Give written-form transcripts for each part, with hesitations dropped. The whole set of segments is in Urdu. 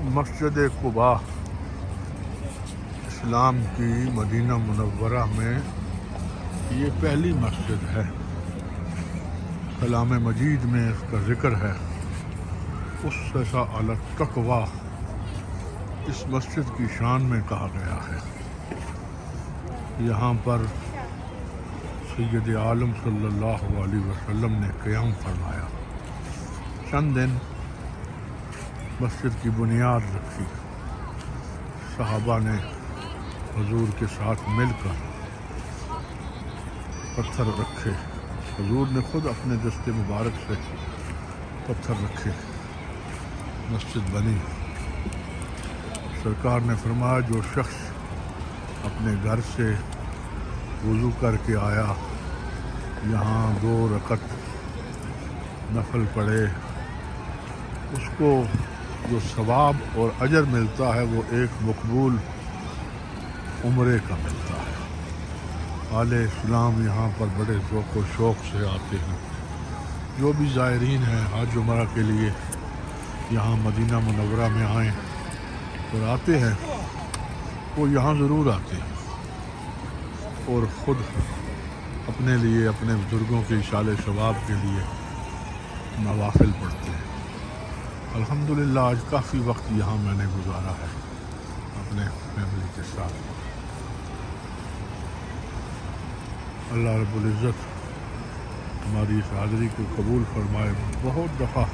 مسجد قباء اسلام کی مدینہ منورہ میں یہ پہلی مسجد ہے۔ کلام مجید میں اس کا ذکر ہے، اسس علی التقویٰ اس مسجد کی شان میں کہا گیا ہے۔ یہاں پر سید عالم صلی اللہ علیہ وسلم نے قیام فرمایا، چند دن مسجد کی بنیاد رکھی، صحابہ نے حضور کے ساتھ مل کر پتھر رکھے، حضور نے خود اپنے دست مبارک سے پتھر رکھے، مسجد بنی۔ سرکار نے فرمایا جو شخص اپنے گھر سے وضو کر کے آیا، یہاں 2 رکعت نفل پڑھے، اس کو جو ثواب اور اجر ملتا ہے وہ ایک مقبول عمرے کا ملتا ہے۔ اہل اسلام یہاں پر بڑے ذوق و شوق سے آتے ہیں۔ جو بھی زائرین ہیں حج عمرہ کے لیے یہاں مدینہ منورہ میں آئیں اور آتے ہیں، وہ یہاں ضرور آتے ہیں اور خود اپنے لیے، اپنے بزرگوں کے اشارے ثواب کے لیے نوافل پڑھتے ہیں۔ الحمدللہ آج کافی وقت یہاں میں نے گزارا ہے اپنے فیملی کے ساتھ۔ اللہ رب العزت ہماری اس حاضری کو قبول فرمائے۔ بہت دفعہ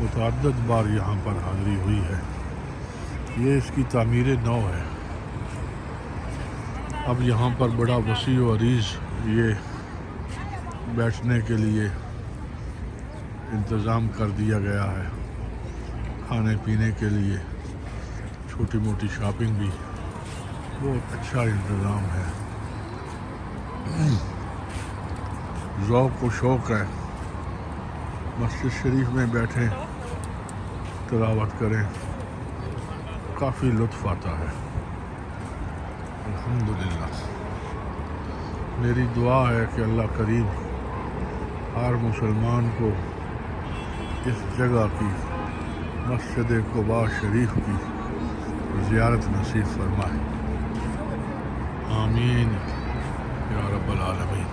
متعدد بار یہاں پر حاضری ہوئی ہے۔ یہ اس کی تعمیر نو ہے۔ اب یہاں پر بڑا وسیع و عریض یہ بیٹھنے کے لیے انتظام کر دیا گیا ہے، کھانے پینے کے لیے چھوٹی موٹی شاپنگ بھی، بہت اچھا انتظام ہے۔ ذوق و شوق ہے، مسجد شریف میں بیٹھیں، تلاوت کریں، کافی لطف آتا ہے۔ الحمدللہ میری دعا ہے کہ اللہ کریم ہر مسلمان کو اس جگہ کی، مسجد قباء شریف کی زیارت نصیب فرمائے۔ آمین یا رب العالمین۔